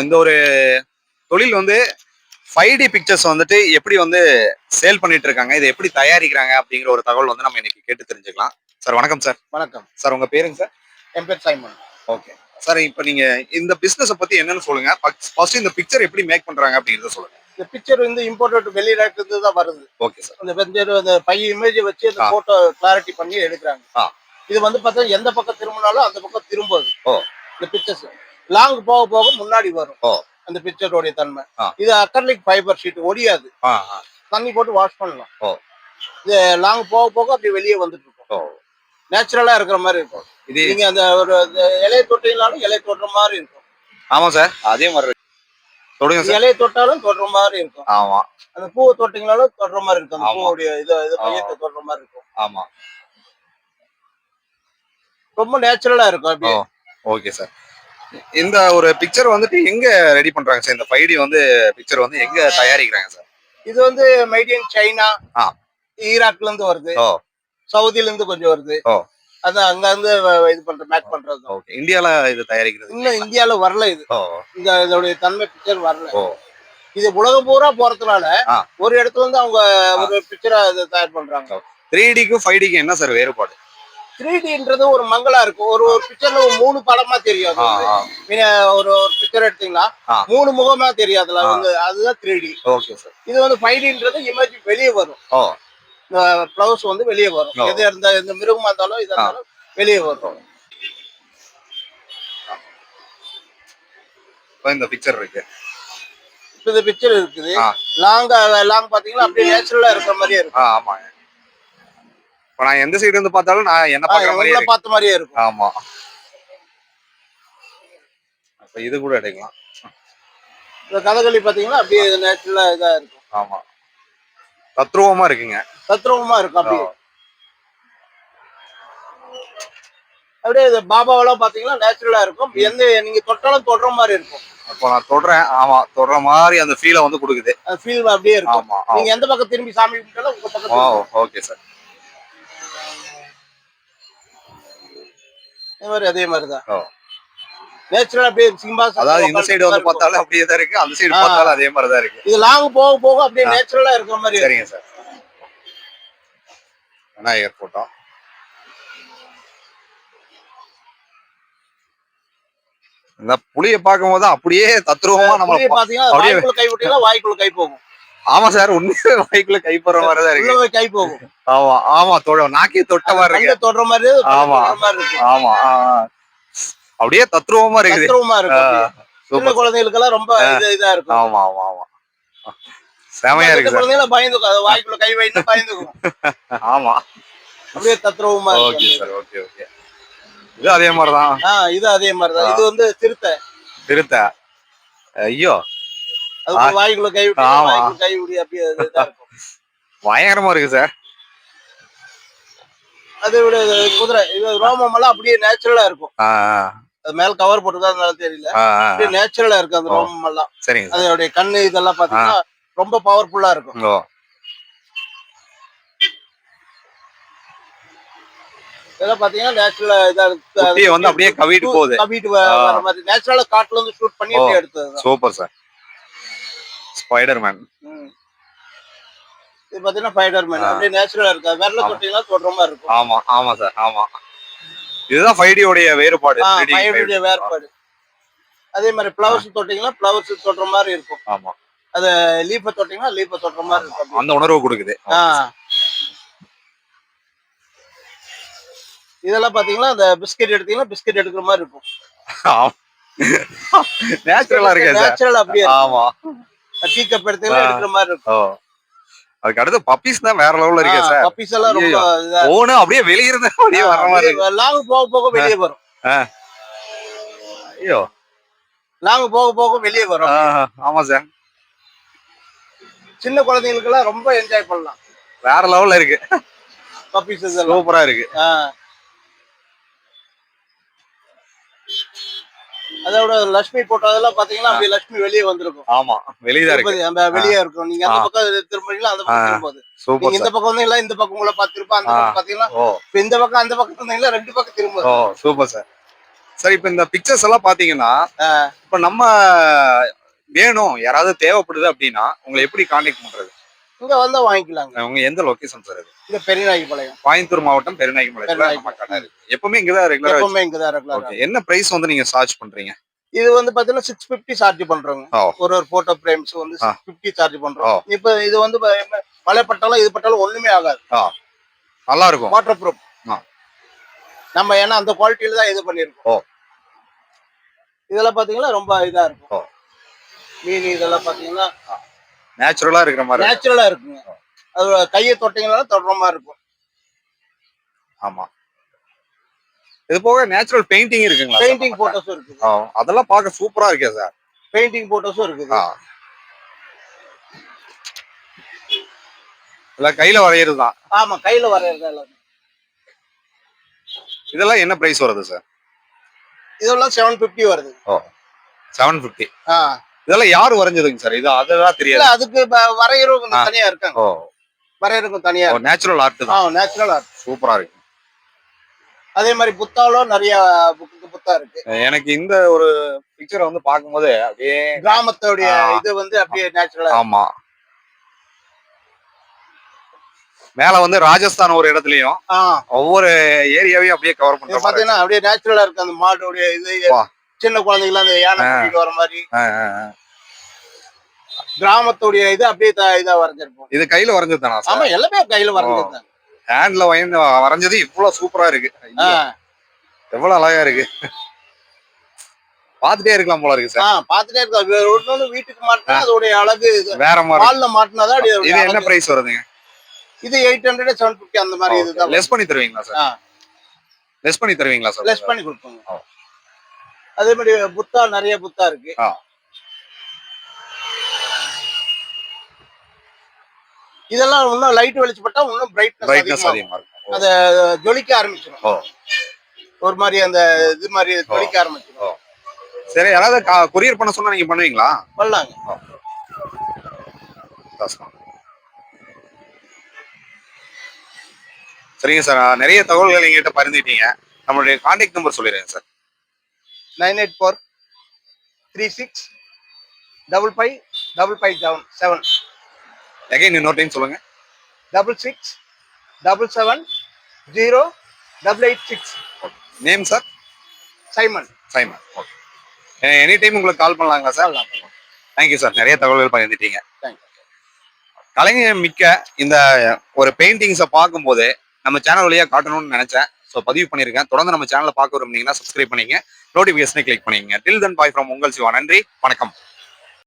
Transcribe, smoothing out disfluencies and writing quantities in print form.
இந்த ஒரு தொழில் வந்து 5D பிக்சர்ஸ் வந்துட்டு எப்படி வந்து சேல் பண்ணிட்டு இருக்காங்க, இதை எப்படி தயாரிக்கிறாங்க அப்படிங்கிற ஒரு தகவல் வந்து நம்ம இன்னைக்கு கேட்டு தெரிஞ்சுக்கலாம். சார் வணக்கம் சார். வணக்கம். சார் உங்க பேருங்க சார்? என் பேர் சைமன். Okay sir. இப்போ நீங்க இந்த பிசினஸ் பத்தி என்னன்னு சொல்லுங்க. ஃபர்ஸ்ட் இந்த பிக்சர் எப்படி மேக் பண்றாங்க அப்படிங்கறத சொல்லுங்க. இந்த பிக்சர் வந்து இம்போர்ட்டட் வெளியில இருந்து தான் வருது. Okay sir. அந்த பிக்சர் அந்த பை இமேஜ் வச்சு அந்த போட்டோ கிளாரிட்டி பண்ணி எடுக்கிறாங்க. இது வந்து பார்த்தா எந்த பக்கம் திரும்பினாலும் அந்த பக்கம் திரும்புது. இந்த பிக்சர்ஸ் லாங் போக போக முன்னாடி வரும். அந்த பிக்சரோட தன்மை. இது அக்ரிலிக் ஃபைபர் ஷீட் ஒடியாது. தண்ணி போட்டு வாஷ் பண்ணலாம். இது லாங் போக போக அப்படி வெளியே வந்துட்டு இருக்கும். நேச்சுரலா இருக்கிற மாதிரி இருக்கும். இது நீங்க அந்த ஒரு இலையை தொட்டீங்கனாலும் இலை தொடுற மாதிரி இருக்கும். ஆமா சார், அதே மாதிரி தொடுங்க சார். இலையை தொட்டாலும் தொடுற மாதிரி இருக்கும். ஆமா. அந்த பூவை தொட்டீங்கனாலும் தொடுற மாதிரி இருக்கும். அந்த பூவுடைய இது மையத்தை தொடுற மாதிரி இருக்கும். ஆமா, ரொம்ப நேச்சுரலா இருக்கும் அப்படியே. Okay sir. இந்த ஒரு பிக்சர் வந்துட்டு எங்க ரெடி பண்றாங்க சார்? இந்த 5D வந்து பிக்சர் வந்து எங்க தயாரிக்கிறாங்க சார்? இது வந்து மேட் இன் சைனா, ஈராக்ல இருந்து வருது, சவுதில இருந்து கொஞ்சம் வருது. அது அங்க இருந்து இது பண்ற மேக் பண்றது. ஓகே. இந்தியால இது தயாரிக்கிறது இன்னும் இந்தியால வரல. இது இதோட தன்மை பிக்சர் வரல. இது உலகம் பூரா போறதுனால ஒரு இடத்துல இருந்து அவங்க ஒரு பிக்சரா தயார் பண்றாங்க. 3Dக்கும் 5Dக்கும் என்ன சார் வேறுபாடு? 3Dன்றது ஒரு மங்களா இருக்கும். ஒரு பிக்சர்ல 3 படமா தெரியும். ஒரு பிக்சர் எடுத்தீங்களா 3 முகமா தெரியும். அதுல வந்து அதுதான் 3D. Okay sir. இது வந்து 5Dன்றது இமேஜ் வெளியே வரும். பிளவுஸ் வந்து வெளியே வரும். எது இருந்தா எந்த மிருகமா இருந்தாலும் இதா இருந்தாலும் வெளியே வரும். இந்த பிக்சர் இருக்கு. இந்த பிக்சர் இருக்குது. லாங் பாத்தீங்கன்னா அப்படியே நேச்சுரலா இருக்கிற மாதிரியே இருக்கும். ஆமா. இப்ப நான் எந்த சைடு இருந்து பார்த்தாலும் நான் என்ன பார்க்குற மாதிரியே பார்த்த மாதிரியே இருக்கும். ஆமா. அப்ப இது கூட எடுக்கலாம். இந்த கதகளி பாத்தீங்கன்னா அப்படியே நேச்சுரலா இதா இருக்கும். ஆமா, தத்ரூபமா இருக்குங்க. தத்ரூபமா இருக்கும். அப்படியே பாபாவெல்லாம் பாத்தீங்கன்னா நேச்சுரலா இருக்கும். எந்த நீங்க தொட்டாலும் தொடுற மாதிரி இருக்கும். அப்ப நான் தொடுறேன். ஆமா, தொடுற மாதிரி அந்த ஃபீலை வந்து கொடுக்குது. அந்த ஃபீல் அப்படியே இருக்கும். நீங்க எந்த பக்கம் திரும்பி சாமி கும்பிட்டாலும் உங்க பக்கம். Okay sir. அதே மாதிரிதான் நேச்சுரலா அப்படியே சிம்பாஸ். அதாவது இந்த சைடு வந்து பார்த்தாலும் அப்படியே தான் இருக்கு, அந்த சைடு பார்த்தாலும் அதே மாதிரி தான் இருக்கு. இது லாங் போக போக அப்படியே நேச்சுரலா இருக்கிற மாதிரி. சரிங்க சார். விநாயகர் போட்டோ. இந்த புளியை பார்க்கும்போது அப்படியே தத்ரூபமா நம்ம பாத்தீங்கன்னா கை விட்டீங்கன்னா வாய்க்குள்ள கை போகும். ஆமா சார், உண்மையிலே வாய்க்குள்ள கை போற மாதிரி தான் இருக்கு. கை போகும். ஆமா ஆமா, நாக்கே தொட்ட மாதிரி இருக்கு. தொடுற மாதிரி. ஆமா ஆமா, அப்படியே தத்ரூபமா இருக்குது. தத்ரூபமா இருக்கு. சின்ன குழந்தைகளுக்கு எல்லாம் ரொம்ப இதா இருக்கும். ஆமா ஆமா ஆமா, செமையா இருக்கு சார். குழந்தைகள் பயந்துக்கும், வாய்க்குள்ள கை வைனா பயந்துக்கும். ஆமா, அப்படியே தத்ரூபமா இருக்கு. Okay sir. Okay okay. இது அதே மாதிரி தான். இது அதே மாதிரி தான். இது வந்து சிறுத்தை. ஐயோ, அது வாய்க்குள்ள கை விட்டு வாய்க்குள்ள கை விடி அப்படியே இதா இருக்கும். பயங்கரமா இருக்கு சார். அதை விட குதிரை இது ரோமம் எல்லாம் அப்படியே நேச்சுரலா இருக்கும். அது மேல கவர் போட்டுதான் தெரியல, அப்படியே நேச்சுரலா இருக்கு அந்த ரோமம் எல்லாம். சரிங்க. அதோடைய கண்ணு இதெல்லாம் பாத்தீங்கன்னா ரொம்ப பவர்ஃபுல்லா இருக்கும். இதெல்லாம் பாத்தீங்கன்னா நேச்சுரலா இதா வந்து அப்படியே கவிட்டு வர மாதிரி நேச்சுரலா காட்டுல இருந்து ஷூட் பண்ணி அப்படியே எடுத்தது. Super sir. ஸ்பைடர்மேன். இது பாத்தீங்கன்னா ஸ்பைடர்மேன் அப்படியே நேச்சுரலா இருக்கு. விரல தொட்டீங்கன்னா தொடுற மாதிரி இருக்கும். ஆமா ஆமா சார். ஆமா, இதுதான் 5D உடைய வேறுபாடு. 5D உடைய வேறுபாடு. அதே மாதிரி பிளவர்ஸ் தொட்டீங்கன்னா பிளவர்ஸ் தொடுற மாதிரி இருக்கும். ஆமா, அது லீஃப தொட்டீங்கன்னா லீஃப தொடுற மாதிரி இருக்கும். அந்த உணர்வு கொடுக்குது. இதெல்லாம் பாத்தீங்கன்னா அந்த பிஸ்கட் எடுத்தீங்கன்னா பிஸ்கட் எடுக்கிற மாதிரி இருக்கும். நேச்சுரலா இருக்கு சார். நேச்சுரல் அப்படியே. ஆமா, டீ கப் எடுத்தீங்கன்னா எடுக்கிற மாதிரி இருக்கும். அதுக்கு அடுத்து பப்பீஸ் தான் வேற லெவல்ல இருக்கு சார். பப்பீஸ் எல்லாம் ரொம்ப ஓனு அப்படியே வெளிய இருந்து அப்படியே வர மாதிரி இருக்கு. லாங் போக போக வெளியே வரும். ஐயோ, லாங் போக போக வெளியே வரும். ஆமா சார். சின்ன குழந்தைகளுக்கு எல்லாம் ரொம்ப என்ஜாய் பண்ணலாம். வேற லெவல்ல இருக்கு. பப்பீஸ் சூப்பரா இருக்கு. அதோட லட்சுமி போட்டோ அதெல்லாம் பாத்தீங்கன்னா அப்படியே லட்சுமி வெளியே வந்திருக்கும். ஆமா, வெளியே இருக்கு. வெளியே இருக்கும். நீங்க அந்த பக்கம் திரும்பிங்களா அந்த பக்கம் திரும்புது. நீங்க இந்த பக்கம் வந்தீங்களா இந்த பக்கம் உங்களை பார்த்திருப்பா, அந்த பக்கம் பாத்தீங்கன்னா இந்த பக்கம் அந்த பக்கம் வந்தீங்களா ரெண்டு பக்கம் திரும்புது. Super sir. சார் இப்ப இந்த பிக்சர்ஸ் எல்லாம் பாத்தீங்கன்னா இப்ப நம்ம வேணும் யாராவது தேவைப்படுது அப்படின்னா உங்களை எப்படி கான்டாக்ட் பண்றது? இங்க வந்தா வாங்கிக்கலாங்க. உங்க எந்த லொகேஷன் சார் இது? இங்க பெரியநாயகிபாளையம், கோயம்புத்தூர் மாவட்டம் பெருநாயகம்பாளையத்துல நம்ம கடை இருக்கு. எப்பவுமே இங்கதான் ரெகுலரா? எப்பவுமே இங்கதான் ரெகுலரா. என்ன பிரைஸ் வந்து நீங்க சார்ஜ் பண்றீங்க? இது வந்து பாத்தீங்கன்னா 650 சார்ஜ் பண்றோங்க. ஒரு போட்டோ பிரேம்ஸ் வந்து 650 சார்ஜ் பண்றோம். இப்ப இது வந்து மழை பட்டாலும் இது பட்டாலும் ஒண்ணுமே ஆகாது. நல்லா இருக்கும், வாட்டர் ப்ரூஃப். நம்ம ஏன்னா அந்த குவாலிட்டியில தான் இது பண்ணிருக்கோம். இதெல்லாம் பாத்தீங்கன்னா ரொம்ப இதா இருக்கும். மீன் இதெல்லாம் பாத்தீங்கன்னா நேச்சுரலா இருக்கிற மாதிரி, நேச்சுரலா இருக்குங்க. அது கையை தொட்டீங்கன்னா தொடுற மாதிரி இருக்கும். ஆமா. இது போக நேச்சுரல் பெயிண்டிங் இருக்குங்களா? பெயிண்டிங் போட்டோஸும் இருக்கு. அதெல்லாம் பார்க்க சூப்பரா இருக்கே சார். பெயிண்டிங் போட்டோஸும் இருக்குது. இல்ல கையில வரையறது தான். ஆமா, கையில வரையறது எல்லாம். இதெல்லாம் என்ன பிரைஸ் வருது சார்? இதெல்லாம் 750 வருது. 750. இதெல்லாம் யாரு வரைஞ்சதுங்க சார்? இது அதெல்லாம் தெரியாது. இல்ல, அதுக்கு வரையறவங்க தனியா இருக்காங்க. வரையறவங்க தனியா. நேச்சுரல் ஆர்ட் தான். நேச்சுரல் ஆர்ட் சூப்பரா இருக்கு. அதே மாதிரி புத்தாலும் நிறைய புத்தா இருக்கு. எனக்கு இந்த ஒரு பிக்சரை வந்து பார்க்கும்போது அப்படியே கிராமத்தோடைய இது வந்து அப்படியே நேச்சுரலா. ஆமா. மேல வந்து ராஜஸ்தான் ஒரு இடத்துலயும் ஒவ்வொரு ஏரியாவையும் அப்படியே கவர் பண்ற பாத்தீங்கன்னா அப்படியே நேச்சுரலா இருக்கு. அந்த மாட்டோடைய இது சின்ன குழந்தைகள் அந்த யானை கூட்டிட்டு வர மாதிரி கிராமத்துடைய இது அப்படியே இதா வரைஞ்சிருப்போம். இது கையில வரைஞ்சது தானா? ஆமா, எல்லாமே கையில வரைஞ்சது. ஹேண்ட்ல வரைஞ்சது இவ்வளவு சூப்பரா இருக்கு. எவ்வளவு அழகா இருக்கு. பாத்துட்டே இருக்கலாம் போல இருக்கு சார். பாத்துட்டே இருக்க. ஒண்ணு வீட்டுக்கு மாட்டினா அதோடைய அழகு வேற மாதிரி. வால்ல மாட்டினாதான். இது என்ன பிரைஸ் வருதுங்க? இது 800 750 அந்த மாதிரி. இதுதான் லெஸ் பண்ணி தருவீங்களா சார்? லெஸ் பண்ணி தருவீங்களா சார்? லெஸ் பண்ணி கொடுப்போங்க. அதே மாதிரி புத்தா நிறைய புத்தா இருக்கு. இதெல்லாம் இன்னும் லைட் வெளிச்சப்பட்டா இன்னும் பிரைட்னஸ் அதிகமா இருக்கும். அத ஜொலிக்க ஆரம்பிச்சிடும். ஒரு மாதிரி அந்த இது மாதிரி ஜொலிக்க ஆரம்பிச்சிடும். சரி, யாராவது கொரியர் பண்ண சொன்னா நீங்க பண்ணுவீங்களா? பண்ணலாங்க. சரிங்க சார், நிறைய தகவல்கள் எங்ககிட்ட பகிர்ந்துட்டீங்க. நம்மளுடைய கான்டாக்ட் நம்பர் சொல்லிடுங்க சார். 984 36 55 557. அகைன் இன்னொரு டைம் சொல்லுங்க. 66 77 0 886. Name sir? Simon. Simon. Okay. Any time உங்களுக்கு கால் பண்ணலாங்களா சார்? தேங்க்யூ சார், நிறைய தகவல்கள் பகிர்ந்துட்டீங்க. கலைஞர் மிக்க இந்த ஒரு பெயிண்டிங்ஸை பார்க்கும்போது நம்ம சேனல் வழியா காட்டணும்னு நினைச்சேன். ஸோ பதிவு பண்ணியிருக்கேன். தொடர்ந்து நம்ம சேனலை பார்க்க விரும்புனீங்கன்னா சப்ஸ்கிரைப் பண்ணிங்க, நோட்டிஃபிகேஷனை கிளிக் பண்ணிங்க. டில் தென் பாய் ஃப்ரம் உங்கள் சிவா. நன்றி, வணக்கம்.